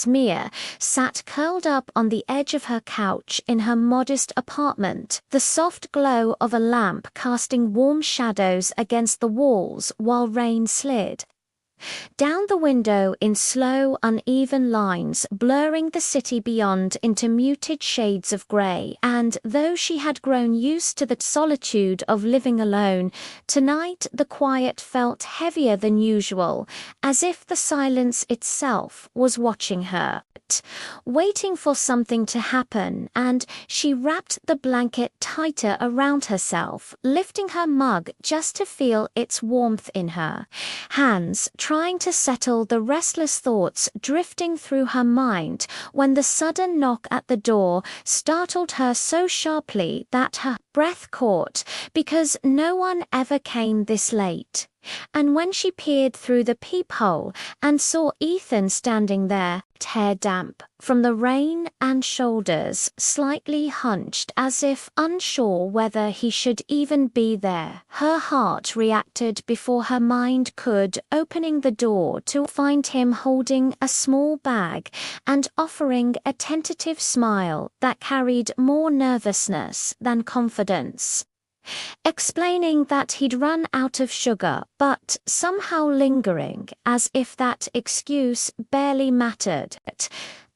Mia sat curled up on the edge of her couch in her modest apartment, the soft glow of a lamp casting warm shadows against the walls while rain slid down the window in slow, uneven lines, blurring the city beyond into muted shades of grey. And though she had grown used to the solitude of living alone, tonight the quiet felt heavier than usual, as if the silence itself was watching her, waiting for something to happen, and she wrapped the blanket tighter around herself, lifting her mug just to feel its warmth in her hands, trying to settle the restless thoughts drifting through her mind when the sudden knock at the door startled her so sharply that her breath caught, because no one ever came this late. And when she peered through the peephole and saw Ethan standing there, hair damp from the rain and shoulders slightly hunched as if unsure whether he should even be there, her heart reacted before her mind could, opening the door to find him holding a small bag and offering a tentative smile that carried more nervousness than confidence, explaining that he'd run out of sugar, but somehow lingering, as if that excuse barely mattered.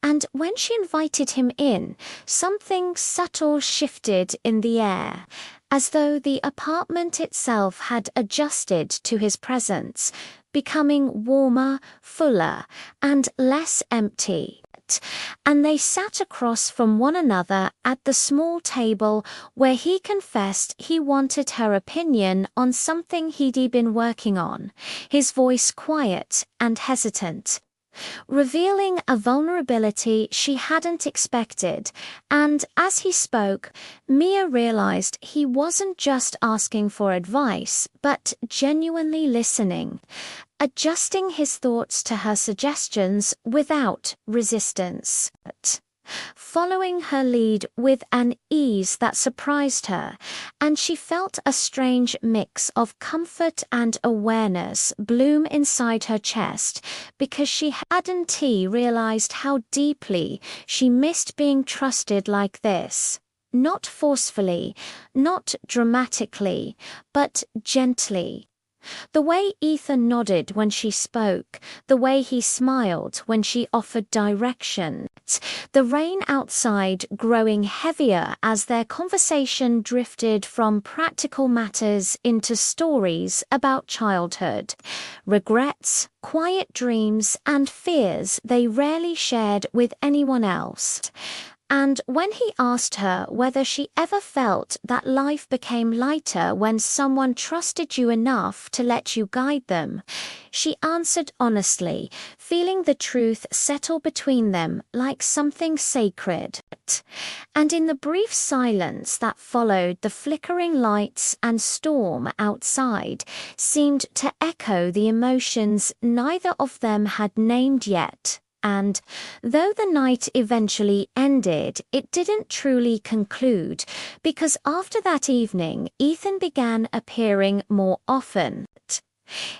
And when she invited him in, something subtle shifted in the air, as though the apartment itself had adjusted to his presence, becoming warmer, fuller, and less empty. And they sat across from one another at the small table where he confessed he wanted her opinion on something he'd been working on, his voice quiet and hesitant, revealing a vulnerability she hadn't expected. And as he spoke, Mia realized he wasn't just asking for advice, but genuinely listening, adjusting his thoughts to her suggestions without resistance, following her lead with an ease that surprised her, and she felt a strange mix of comfort and awareness bloom inside her chest, because she hadn't realized how deeply she missed being trusted like this. Not forcefully, not dramatically, but gently. The way Ethan nodded when she spoke, the way he smiled when she offered direction, the rain outside growing heavier as their conversation drifted from practical matters into stories about childhood, regrets, quiet dreams, and fears they rarely shared with anyone else. And when he asked her whether she ever felt that life became lighter when someone trusted you enough to let you guide them, she answered honestly, feeling the truth settle between them like something sacred. And in the brief silence that followed, the flickering lights and storm outside seemed to echo the emotions neither of them had named yet. And though the night eventually ended, it didn't truly conclude, because after that evening, Ethan began appearing more often,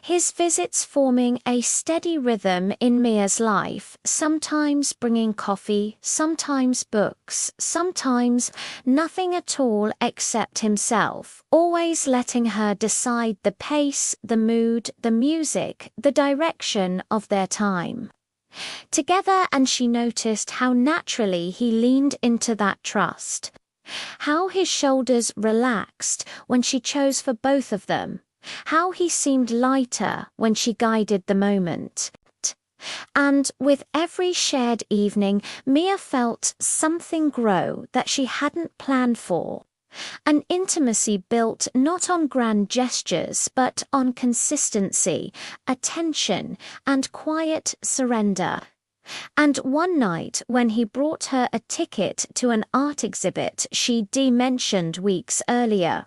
his visits forming a steady rhythm in Mia's life, sometimes bringing coffee, sometimes books, sometimes nothing at all except himself, always letting her decide the pace, the mood, the music, the direction of their time together. And she noticed how naturally he leaned into that trust, how his shoulders relaxed when she chose for both of them, how he seemed lighter when she guided the moment. And with every shared evening, Mia felt something grow that she hadn't planned for. An intimacy built not on grand gestures but on consistency, attention, and quiet surrender. And one night, when he brought her a ticket to an art exhibit she'd mentioned weeks earlier,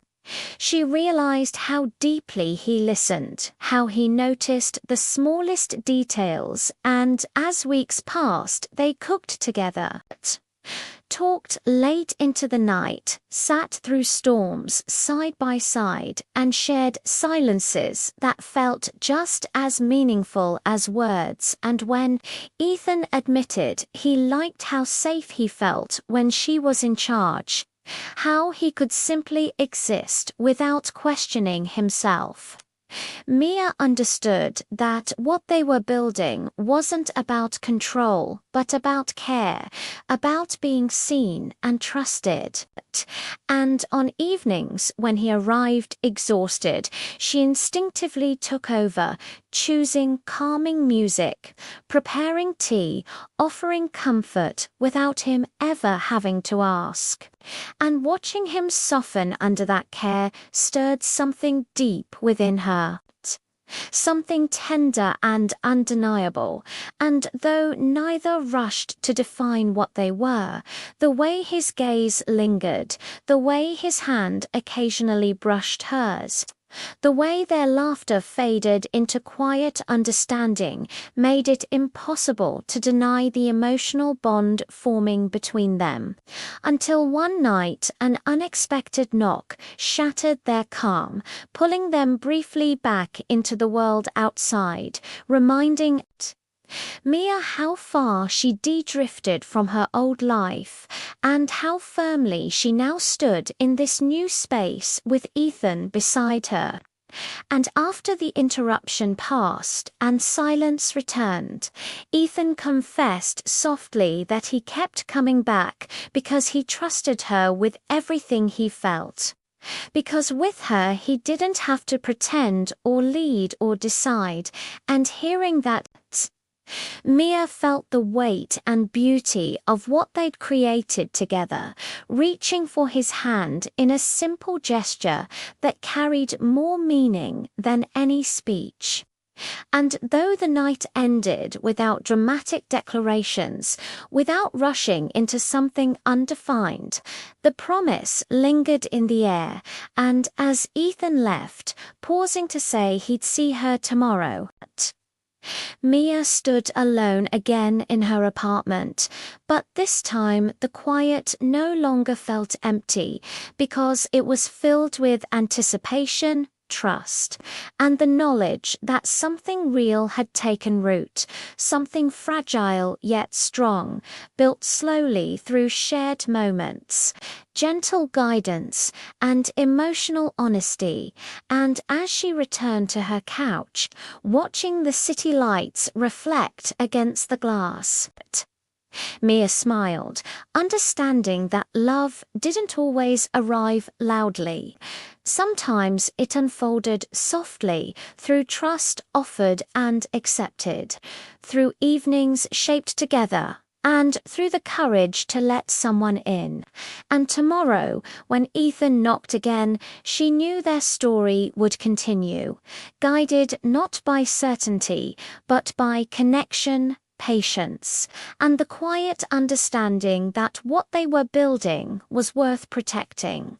she realized how deeply he listened, how he noticed the smallest details, and as weeks passed, they cooked together, Talked late into the night, sat through storms side by side, and shared silences that felt just as meaningful as words. And when Ethan admitted he liked how safe he felt when she was in charge, how he could simply exist without questioning himself, Mia understood that what they were building wasn't about control, but about care, about being seen and trusted. And on evenings when he arrived exhausted, she instinctively took over, choosing calming music, preparing tea, offering comfort without him ever having to ask. And watching him soften under that care stirred something deep within her. Something tender and undeniable, and though neither rushed to define what they were, the way his gaze lingered, the way his hand occasionally brushed hers, the way their laughter faded into quiet understanding made it impossible to deny the emotional bond forming between them. Until one night, an unexpected knock shattered their calm, pulling them briefly back into the world outside, reminding Mia how far she de-drifted from her old life, and how firmly she now stood in this new space with Ethan beside her. And after the interruption passed and silence returned, Ethan confessed softly that he kept coming back because he trusted her with everything he felt. Because with her he didn't have to pretend or lead or decide, and hearing that, Mia felt the weight and beauty of what they'd created together, reaching for his hand in a simple gesture that carried more meaning than any speech. And though the night ended without dramatic declarations, without rushing into something undefined, the promise lingered in the air, and as Ethan left, pausing to say he'd see her tomorrow, Mia stood alone again in her apartment, but this time the quiet no longer felt empty because it was filled with anticipation, trust, and the knowledge that something real had taken root, something fragile yet strong, built slowly through shared moments, gentle guidance, and emotional honesty. And as she returned to her couch, watching the city lights reflect against the glass, Mia smiled, understanding that love didn't always arrive loudly. Sometimes it unfolded softly through trust offered and accepted, through evenings shaped together, and through the courage to let someone in. And tomorrow, when Ethan knocked again, she knew their story would continue, guided not by certainty, but by connection, patience, and the quiet understanding that what they were building was worth protecting.